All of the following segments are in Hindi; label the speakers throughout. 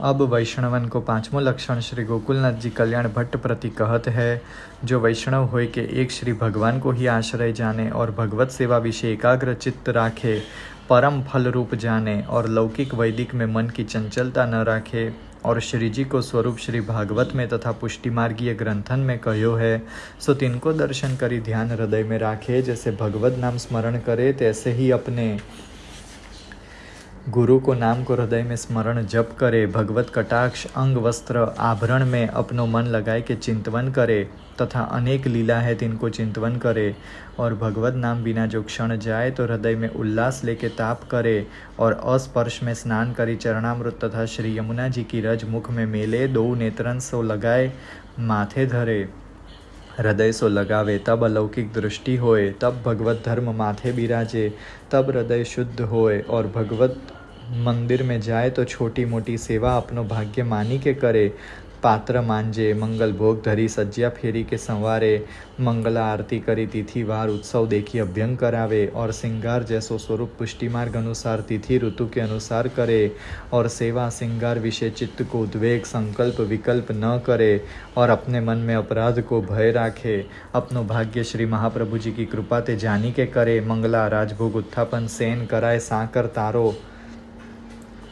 Speaker 1: अब वैष्णवन को पांचवों लक्षण श्री गोकुलनाथ जी कल्याण भट्ट प्रति कहत है। जो वैष्णव होय के एक श्री भगवान को ही आश्रय जाने और भगवत सेवा विषय एकाग्र चित्त राखे, परम फल रूप जाने और लौकिक वैदिक में मन की चंचलता न राखे और श्री जी को स्वरूप श्री भागवत में तथा पुष्टि मार्गीय ग्रंथन में कहो है, सो तिनको दर्शन करी ध्यान हृदय में राखे। जैसे भगवत नाम स्मरण करे तैसे ही अपने गुरु को नाम को हृदय में स्मरण जप करे, भगवत कटाक्ष अंग वस्त्र आभरण में अपनो मन लगाए के चिंतवन करे तथा अनेक लीला है तिनको चिंतवन करे और भगवत नाम बिना जो क्षण जाए तो हृदय में उल्लास लेके ताप करे और अस्पर्श में स्नान करी चरणामृत तथा श्री यमुना जी की रज मुख में मेले, दो नेत्रन सो लगाए माथे धरे, हृदय सो लगावे, तब अलौकिक दृष्टि होए, तब भगवत धर्म माथे बिराजे, तब हृदय शुद्ध होए और भगवत मंदिर में जाए तो छोटी मोटी सेवा अपनो भाग्य मानी के करे, पात्र मांजे, मंगल भोग धरी सज्जा फेरी के संवारे, मंगला आरती करी तिथि वार उत्सव देखी अभ्यंग करावे और सिंगार जैसो स्वरूप पुष्टि मार्ग अनुसार तिथि ऋतु के अनुसार करे और सेवा सिंगार विषय चित्त को उद्वेग संकल्प विकल्प न करे और अपने मन में अपराध को भय राखे, अपनो भाग्य श्री महाप्रभु जी की कृपा ते जानी के करे, मंगला राजभोग उत्थापन सेन कराए साकर तारो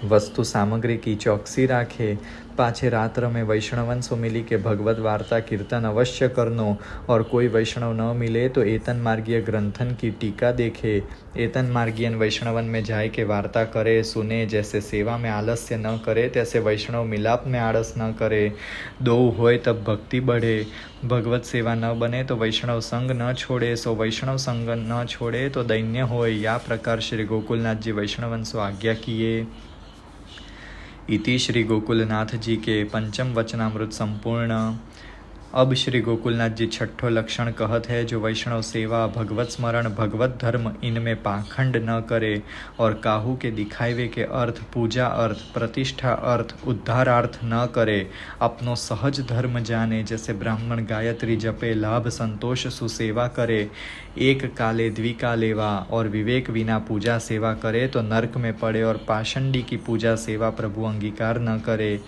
Speaker 1: वस्तु सामग्री की चौकसी राखे, पाछे रात्र में वैष्णवन सो मिली के भगवत वार्ता कीर्तन अवश्य करनो और कोई वैष्णव न मिले तो एतन मार्गीय ग्रंथन की टीका देखे, एतन मार्गीयन वैष्णवन में जाए के वार्ता करे सुने, जैसे सेवा में आलस्य न करे तैसे वैष्णव मिलाप में आड़स न करे, दो होए तब भक्ति बढ़े, भगवत सेवा न बने तो वैष्णव संग न छोड़े, सो वैष्णव संग न छोड़े तो दैन्य होए, या प्रकार श्री गोकुलनाथ जी वैष्णवन सो आज्ञा किए। इति श्री गोकुलनाथ जी के पंचम वचनामृत संपूर्ण। अब श्री गोकुलनाथ जी छठो लक्षण कहत है, जो वैष्णव सेवा भगवत स्मरण भगवत धर्म इनमें पाखंड न करे और काहू के दिखावे के अर्थ पूजा अर्थ प्रतिष्ठा अर्थ उद्धारार्थ न करे, अपनो सहज धर्म जाने, जैसे ब्राह्मण गायत्री जपे लाभ संतोष सुसेवा करे, एक काले द्विकालेवा और विवेक विना पूजा सेवा करे तो नरक में पड़े और पाषंडी की पूजा सेवा प्रभु अंगीकार न करे,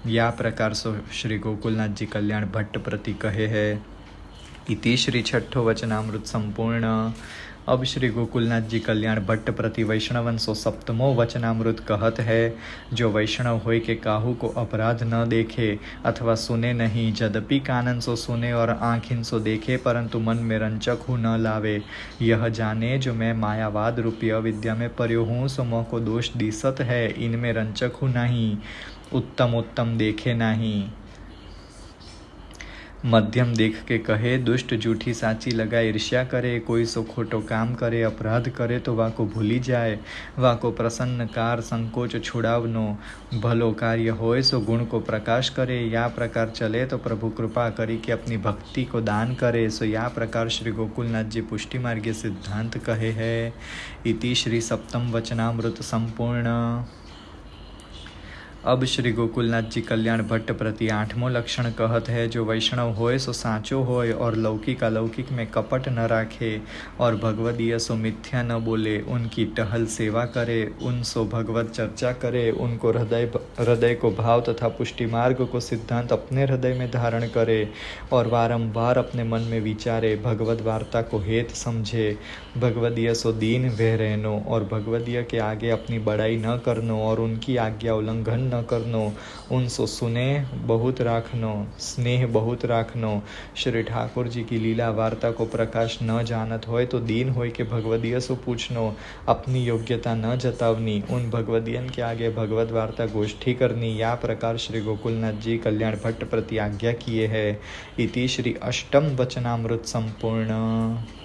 Speaker 1: या प्रकार सो श्री गोकुलनाथ जी कल्याण भट्ट प्रति कहे है। इति श्री छठो वचनामृत संपूर्ण। अब श्री गोकुलनाथ जी कल्याण भट्ट प्रति वैष्णवन सो सप्तमो वचनामृत कहत है, जो वैष्णव होय के काहू को अपराध न देखे अथवा सुने नहीं, यद्यपि कानन सो सुने और आँखिन सो देखे परंतु मन में रंचक हूँ न लावे, यह जाने जो मैं मायावाद रूपी अविद्या में पर्यो हूँ, सो मोह को दोष दिसत है, इनमें रंचक हूँ नहीं, उत्तम उत्तम देखे नहीं, मध्यम देख के कहे, दुष्ट जूठी साची लगाए ईर्ष्या करे, कोई सो खोटो काम करे अपराध करे तो वाको भूली जाए, वाको प्रसन्न कार संकोच छुड़ावनो, भलो कार्य होए सो गुण को प्रकाश करे, या प्रकार चले तो प्रभु कृपा करी कि अपनी भक्ति को दान करे, सो या प्रकार श्री गोकुलनाथ जी पुष्टि मार्गीय सिद्धांत कहे है। इति श्री सप्तम वचनामृत संपूर्ण। अब श्री गोकुलनाथ जी कल्याण भट्ट प्रति आठवां लक्षण कहत है, जो वैष्णव होए सो साचो होए और लौकिक अलौकिक में कपट न राखे और भगवदीय सो मिथ्या न बोले, उनकी टहल सेवा करे, उन सो भगवत चर्चा करे, उनको हृदय को भाव तथा पुष्टि मार्ग को सिद्धांत अपने हृदय में धारण करे और बारंबार अपने मन में विचारे, भगवत वार्ता को हेत समझे, भगवदीय सो दीन वह रहनो और भगवदीय के आगे अपनी बड़ाई न करनो और उनकी आज्ञा उल्लंघन न करनो, उनसो सुने बहुत राखनो, स्नेह बहुत राखनो, श्री ठाकुर जी की लीला वार्ता को प्रकाश न जानत होए तो दीन होय के भगवदीय सो पूछनो, अपनी योग्यता न जतावनी, उन भगवदियन के आगे भगवत वार्ता गोष्ठी करनी, या प्रकार श्री गोकुलनाथ जी कल्याण भट्ट प्रति आज्ञा किए है। इति श्री अष्टम वचनामृत संपूर्ण।